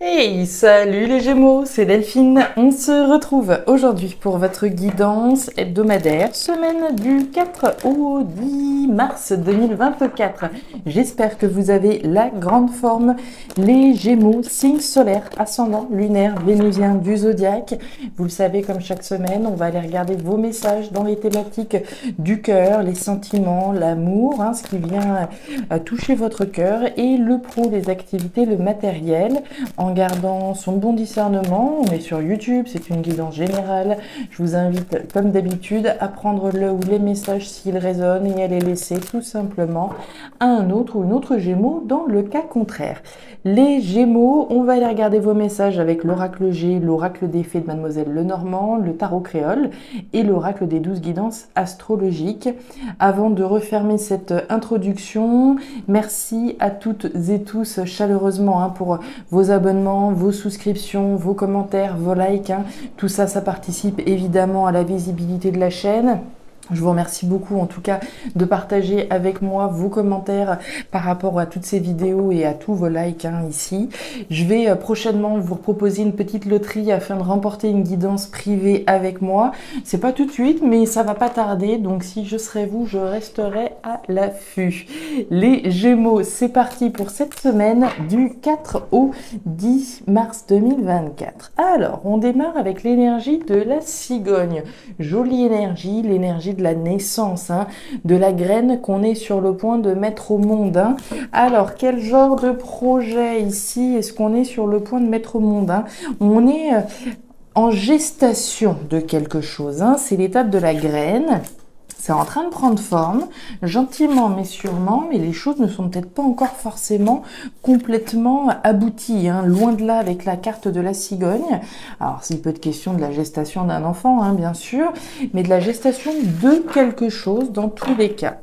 Hey, salut les Gémeaux, c'est Delphine. On se retrouve aujourd'hui pour votre guidance hebdomadaire, semaine du 4 au 10 mars 2024. J'espère que vous avez la grande forme. Les Gémeaux, signe solaire, ascendant, lunaire, vénusien du zodiaque. Vous le savez, comme chaque semaine, on va aller regarder vos messages dans les thématiques du cœur, les sentiments, l'amour, ce qui vient toucher votre cœur, et le pro, les activités, le matériel. En gardant son bon discernement, on est sur YouTube, c'est une guidance générale. Je vous invite, comme d'habitude, à prendre le ou les messages s'ils résonnent et à les laisser tout simplement à un autre ou une autre Gémeaux dans le cas contraire. Les Gémeaux, on va aller regarder vos messages avec l'oracle G, l'oracle des fées de Mademoiselle Lenormand, le tarot créole et l'oracle des 12 guidances astrologiques. Avant de refermer cette introduction, merci à toutes et tous chaleureusement pour vos abonnements, vos souscriptions, vos commentaires, vos likes. Tout ça, ça participe évidemment à la visibilité de la chaîne. Je vous remercie beaucoup en tout cas de partager avec moi vos commentaires par rapport à toutes ces vidéos et à tous vos likes ici. Je vais prochainement vous proposer une petite loterie afin de remporter une guidance privée avec moi. C'est pas tout de suite, mais ça va pas tarder, donc si je serais vous, je resterai à l'affût. Les Gémeaux, c'est parti pour cette semaine du 4 au 10 mars 2024. Alors, on démarre avec l'énergie de la cigogne. Jolie énergie, l'énergie de la naissance, de la graine qu'on est sur le point de mettre au monde. Alors, quel genre de projet ici est-ce qu'on est sur le point de mettre au monde? On est en gestation de quelque chose. C'est l'étape de la graine. C'est en train de prendre forme, gentiment mais sûrement, mais les choses ne sont peut-être pas encore forcément complètement abouties, loin de là avec la carte de la cigogne. Alors, c'est peut être question de la gestation d'un enfant, bien sûr, mais de la gestation de quelque chose dans tous les cas.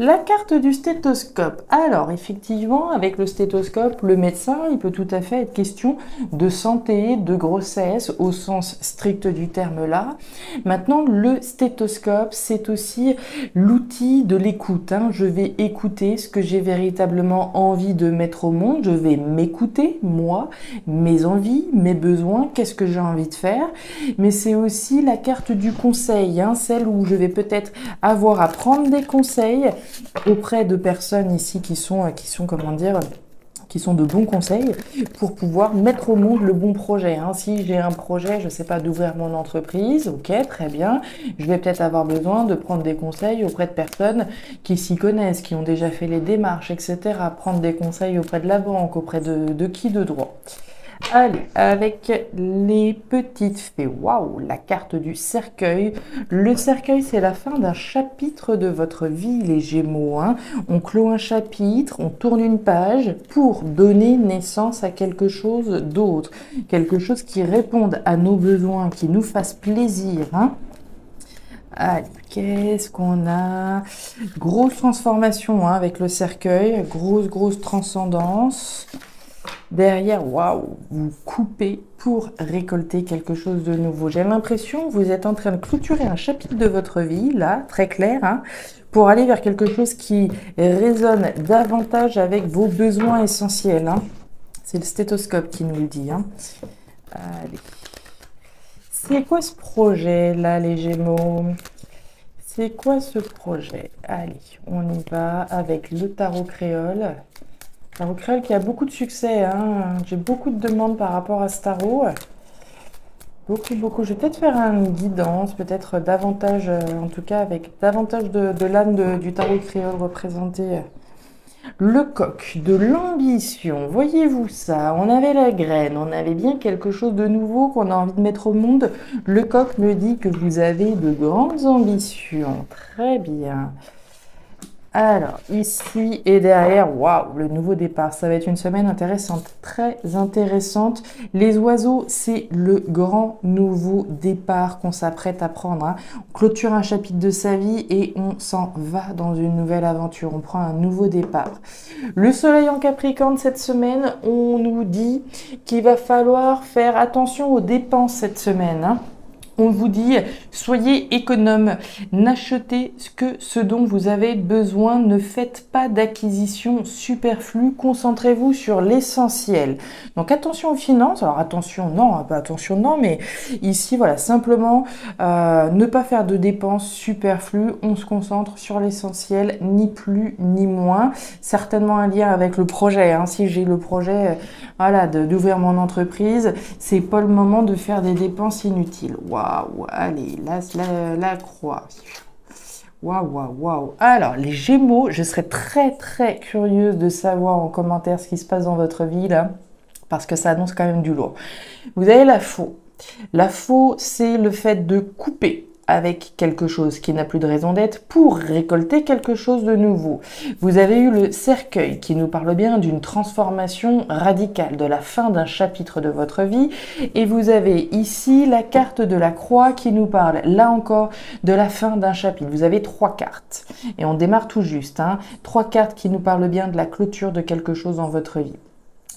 La carte du stéthoscope. Alors, effectivement, avec le stéthoscope, le médecin, il peut tout à fait être question de santé, de grossesse, au sens strict du terme là. Maintenant, le stéthoscope, c'est aussi l'outil de l'écoute. Je vais écouter ce que j'ai véritablement envie de mettre au monde. Je vais m'écouter, moi, mes envies, mes besoins, qu'est-ce que j'ai envie de faire. Mais c'est aussi la carte du conseil, celle où je vais peut-être avoir à prendre des conseils auprès de personnes ici qui sont comment dire, qui sont de bons conseils pour pouvoir mettre au monde le bon projet. Si j'ai un projet, je ne sais pas, d'ouvrir mon entreprise, ok, très bien, je vais peut-être avoir besoin de prendre des conseils auprès de personnes qui s'y connaissent, qui ont déjà fait les démarches, etc. Prendre des conseils auprès de la banque, auprès de qui de droit. Allez, avec les petites fées, waouh, la carte du cercueil. Le cercueil, c'est la fin d'un chapitre de votre vie, les Gémeaux. On clôt un chapitre, on tourne une page pour donner naissance à quelque chose d'autre. Quelque chose qui réponde à nos besoins, qui nous fasse plaisir. Allez, qu'est-ce qu'on a? Grosse transformation avec le cercueil, grosse transcendance. Derrière, waouh, vous coupez pour récolter quelque chose de nouveau. J'ai l'impression que vous êtes en train de clôturer un chapitre de votre vie, là, très clair, pour aller vers quelque chose qui résonne davantage avec vos besoins essentiels. C'est le stéthoscope qui nous le dit. Allez. C'est quoi ce projet-là, les Gémeaux? C'est quoi ce projet? Allez, on y va avec le tarot créole. Tarot créole qui a beaucoup de succès, J'ai beaucoup de demandes par rapport à ce tarot. Beaucoup. Je vais peut-être faire une guidance, peut-être davantage, en tout cas avec davantage de l'âme du tarot créole représenté. Le coq, de l'ambition, voyez-vous ça? On avait la graine, on avait bien quelque chose de nouveau qu'on a envie de mettre au monde. Le coq me dit que vous avez de grandes ambitions. Très bien. Alors, ici et derrière, waouh, le nouveau départ. Ça va être une semaine intéressante, très intéressante. Les oiseaux, c'est le grand nouveau départ qu'on s'apprête à prendre. On clôture un chapitre de sa vie et on s'en va dans une nouvelle aventure. On prend un nouveau départ. Le soleil en Capricorne cette semaine, on nous dit qu'il va falloir faire attention aux dépenses cette semaine. On vous dit, soyez économe, n'achetez que ce dont vous avez besoin, ne faites pas d'acquisition superflue, concentrez-vous sur l'essentiel. Donc attention aux finances, alors attention non, pas attention non, mais ici voilà, simplement ne pas faire de dépenses superflues, on se concentre sur l'essentiel, ni plus ni moins. Certainement un lien avec le projet, hein. Si j'ai le projet voilà, d'ouvrir mon entreprise, c'est pas le moment de faire des dépenses inutiles. Waouh, allez, la croix. Waouh. Alors, les Gémeaux, je serais très curieuse de savoir en commentaire ce qui se passe dans votre vie là, parce que ça annonce quand même du lourd. Vous avez la faux. La faux, c'est le fait de couper avec quelque chose qui n'a plus de raison d'être pour récolter quelque chose de nouveau. Vous avez eu le cercueil qui nous parle bien d'une transformation radicale, de la fin d'un chapitre de votre vie. Et vous avez ici la carte de la croix qui nous parle, là encore, de la fin d'un chapitre. Vous avez 3 cartes. Et on démarre tout juste, hein. 3 cartes qui nous parlent bien de la clôture de quelque chose dans votre vie.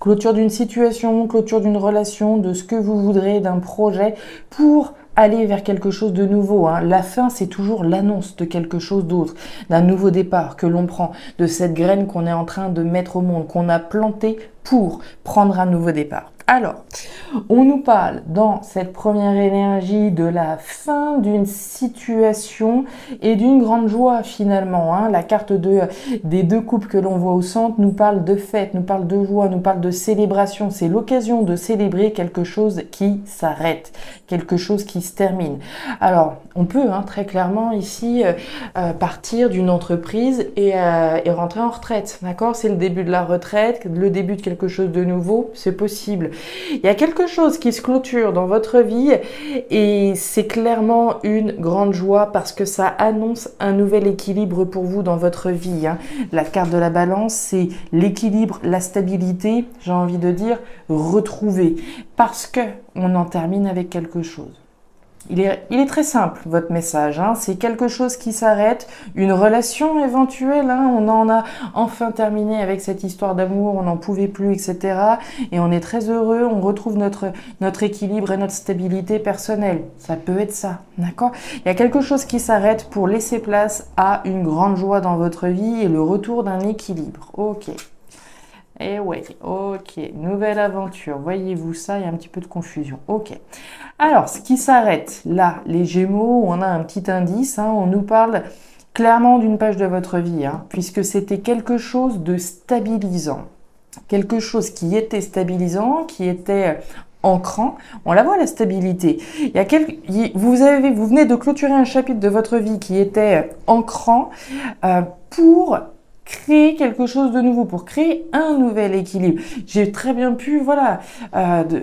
Clôture d'une situation, clôture d'une relation, de ce que vous voudrez, d'un projet pour aller vers quelque chose de nouveau, hein. La fin, c'est toujours l'annonce de quelque chose d'autre, d'un nouveau départ que l'on prend, de cette graine qu'on est en train de mettre au monde, qu'on a plantée pour prendre un nouveau départ. Alors, on nous parle dans cette première énergie de la fin d'une situation et d'une grande joie finalement, hein. La carte des 2 coupes que l'on voit au centre nous parle de fête, nous parle de joie, nous parle de célébration. C'est l'occasion de célébrer quelque chose qui s'arrête, quelque chose qui se termine. Alors, on peut très clairement ici partir d'une entreprise et rentrer en retraite, d'accord? C'est le début de la retraite, le début de quelque chose de nouveau, c'est possible. Il y a quelque chose qui se clôture dans votre vie et c'est clairement une grande joie parce que ça annonce un nouvel équilibre pour vous dans votre vie, hein. La carte de la balance, c'est l'équilibre, la stabilité, j'ai envie de dire, retrouvée parce que on en termine avec quelque chose. Il est très simple, votre message, hein. C'est quelque chose qui s'arrête, une relation éventuelle, hein. On en a enfin terminé avec cette histoire d'amour, on n'en pouvait plus, etc. Et on est très heureux, on retrouve notre équilibre et notre stabilité personnelle. Ça peut être ça, d'accord? Il y a quelque chose qui s'arrête pour laisser place à une grande joie dans votre vie et le retour d'un équilibre. Ok. Et ouais, ok, nouvelle aventure, voyez-vous ça, il y a un petit peu de confusion, ok. Alors, ce qui s'arrête là, les Gémeaux, on a un petit indice, hein, on nous parle clairement d'une page de votre vie, hein, puisque c'était quelque chose de stabilisant, quelque chose qui était stabilisant, qui était ancrant, on la voit la stabilité. Vous venez de clôturer un chapitre de votre vie qui était ancrant pour créer quelque chose de nouveau, pour créer un nouvel équilibre. J'ai très bien pu,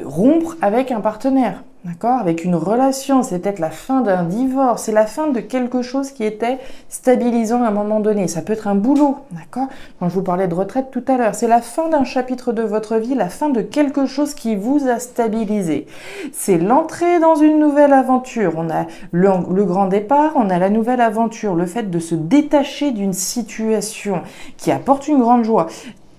rompre avec un partenaire. D'accord? Avec une relation, c'est peut-être la fin d'un divorce, c'est la fin de quelque chose qui était stabilisant à un moment donné. Ça peut être un boulot, d'accord? Quand je vous parlais de retraite tout à l'heure, c'est la fin d'un chapitre de votre vie, la fin de quelque chose qui vous a stabilisé. C'est l'entrée dans une nouvelle aventure. On a le grand départ, on a la nouvelle aventure, le fait de se détacher d'une situation qui apporte une grande joie.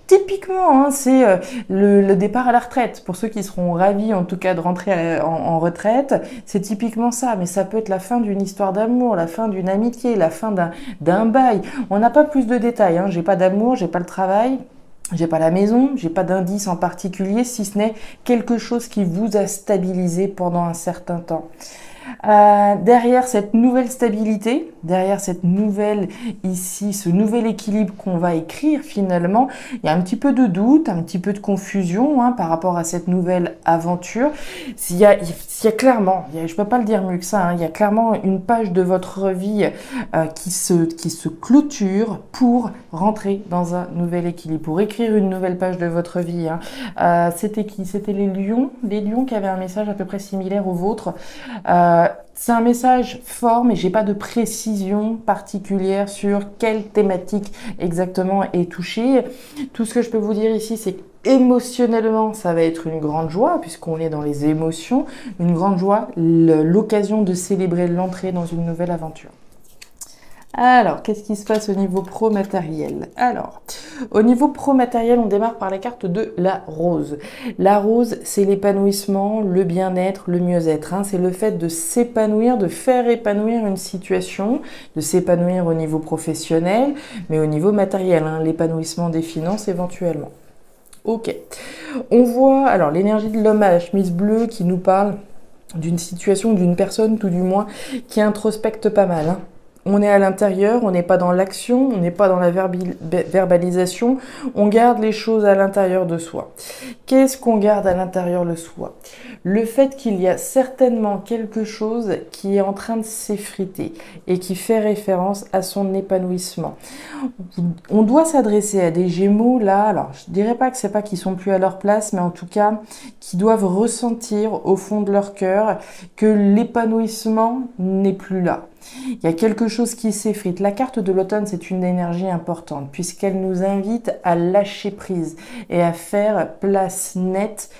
Typiquement, c'est le départ à la retraite. Pour ceux qui seront ravis, en tout cas, de rentrer en retraite, c'est typiquement ça. Mais ça peut être la fin d'une histoire d'amour, la fin d'une amitié, la fin d'un bail. On n'a pas plus de détails, hein. J'ai pas d'amour, j'ai pas le travail. J'ai pas la maison, j'ai pas d'indice en particulier, si ce n'est quelque chose qui vous a stabilisé pendant un certain temps. Derrière cette nouvelle stabilité, derrière cette nouvelle ici, ce nouvel équilibre qu'on va écrire finalement, il y a un petit peu de doute, un petit peu de confusion par rapport à cette nouvelle aventure. Il y a clairement, je peux pas le dire mieux que ça, il y a clairement une page de votre vie qui se clôture pour rentrer dans un nouvel équilibre, pour écrire une nouvelle page de votre vie. C'était qui? C'était les lions qui avaient un message à peu près similaire au vôtre. C'est un message fort, mais j'ai pas de précision particulière sur quelle thématique exactement est touchée. Tout ce que je peux vous dire ici, c'est émotionnellement, ça va être une grande joie, puisqu'on est dans les émotions, une grande joie, l'occasion de célébrer l'entrée dans une nouvelle aventure. Alors, qu'est-ce qui se passe au niveau pro-matériel? Alors, au niveau pro-matériel, on démarre par la carte de la rose. La rose, c'est l'épanouissement, le bien-être, le mieux-être. Hein. C'est le fait de s'épanouir, de faire épanouir une situation, de s'épanouir au niveau professionnel, mais au niveau matériel, hein, l'épanouissement des finances éventuellement. Ok. On voit alors l'énergie de l'homme à la chemise bleue qui nous parle d'une situation, d'une personne tout du moins, qui introspecte pas mal. Hein. On est à l'intérieur, on n'est pas dans l'action, on n'est pas dans la verbalisation, on garde les choses à l'intérieur de soi. Qu'est-ce qu'on garde à l'intérieur de soi? Le fait qu'il y a certainement quelque chose qui est en train de s'effriter et qui fait référence à son épanouissement. On doit s'adresser à des Gémeaux là, alors je dirais pas que c'est pas qu'ils sont plus à leur place, mais en tout cas qui doivent ressentir au fond de leur cœur que l'épanouissement n'est plus là. Il y a quelque chose qui s'effrite. La carte de l'automne, c'est une énergie importante puisqu'elle nous invite à lâcher prise et à faire place nette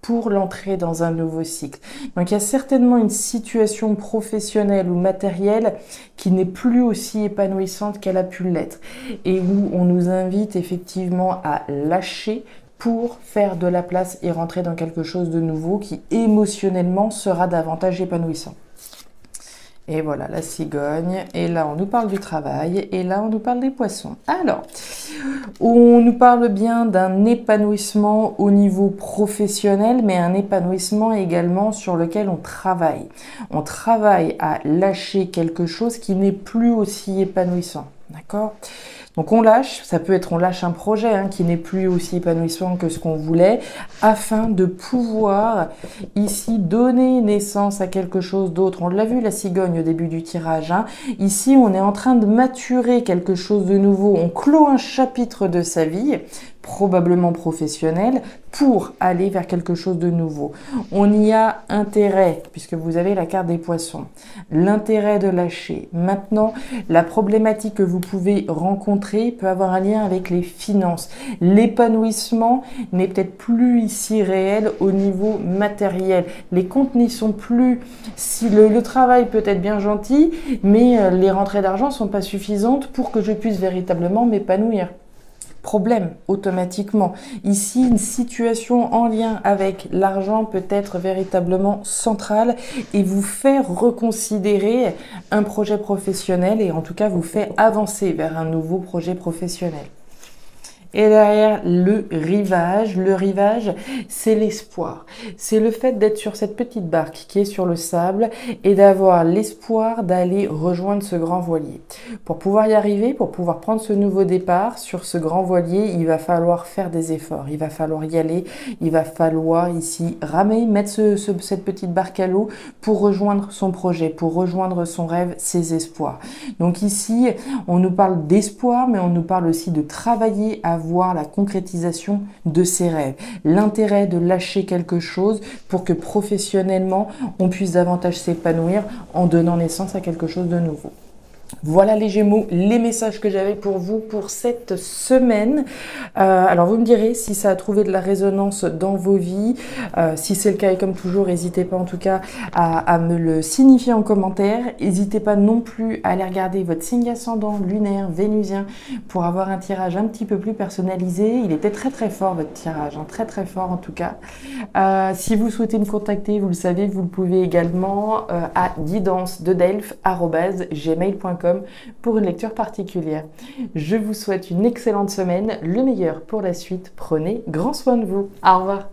pour l'entrée dans un nouveau cycle. Donc il y a certainement une situation professionnelle ou matérielle qui n'est plus aussi épanouissante qu'elle a pu l'être et où on nous invite effectivement à lâcher pour faire de la place et rentrer dans quelque chose de nouveau qui émotionnellement sera davantage épanouissant. Et voilà, la cigogne. Et là, on nous parle du travail. Et là, on nous parle des poissons. Alors, on nous parle bien d'un épanouissement au niveau professionnel, mais un épanouissement également sur lequel on travaille. On travaille à lâcher quelque chose qui n'est plus aussi épanouissant. D'accord ? Donc on lâche, ça peut être on lâche un projet qui n'est plus aussi épanouissant que ce qu'on voulait, afin de pouvoir ici donner naissance à quelque chose d'autre. On l'a vu la cigogne au début du tirage. Ici on est en train de maturer quelque chose de nouveau, on clôt un chapitre de sa vie, probablement professionnel, pour aller vers quelque chose de nouveau. On y a intérêt, puisque vous avez la carte des poissons. L'intérêt de lâcher. Maintenant, la problématique que vous pouvez rencontrer peut avoir un lien avec les finances. L'épanouissement n'est peut-être plus ici réel au niveau matériel. Les comptes n'y sont plus. Si le travail peut être bien gentil, mais les rentrées d'argent ne sont pas suffisantes pour que je puisse véritablement m'épanouir. Problème automatiquement. Ici, une situation en lien avec l'argent peut être véritablement centrale et vous faire reconsidérer un projet professionnel et en tout cas vous fait avancer vers un nouveau projet professionnel. Et derrière le rivage, c'est l'espoir. C'est le fait d'être sur cette petite barque qui est sur le sable et d'avoir l'espoir d'aller rejoindre ce grand voilier. Pour pouvoir y arriver, pour pouvoir prendre ce nouveau départ sur ce grand voilier, il va falloir faire des efforts. Il va falloir y aller, il va falloir ici ramer, mettre cette petite barque à l'eau pour rejoindre son projet, pour rejoindre son rêve, ses espoirs. Donc ici, on nous parle d'espoir, mais on nous parle aussi de travailler à voir la concrétisation de ses rêves, l'intérêt de lâcher quelque chose pour que professionnellement on puisse davantage s'épanouir en donnant naissance à quelque chose de nouveau. Voilà les Gémeaux, les messages que j'avais pour vous pour cette semaine. Alors vous me direz si ça a trouvé de la résonance dans vos vies. Si c'est le cas et comme toujours, n'hésitez pas en tout cas à me le signifier en commentaire. N'hésitez pas non plus à aller regarder votre signe ascendant, lunaire, vénusien pour avoir un tirage un petit peu plus personnalisé. Il était très très fort votre tirage, très très fort en tout cas. Si vous souhaitez me contacter, vous le savez, vous le pouvez également à guidancededelphes@gmail.com pour une lecture particulière. Je vous souhaite une excellente semaine, le meilleur pour la suite. Prenez grand soin de vous. Au revoir.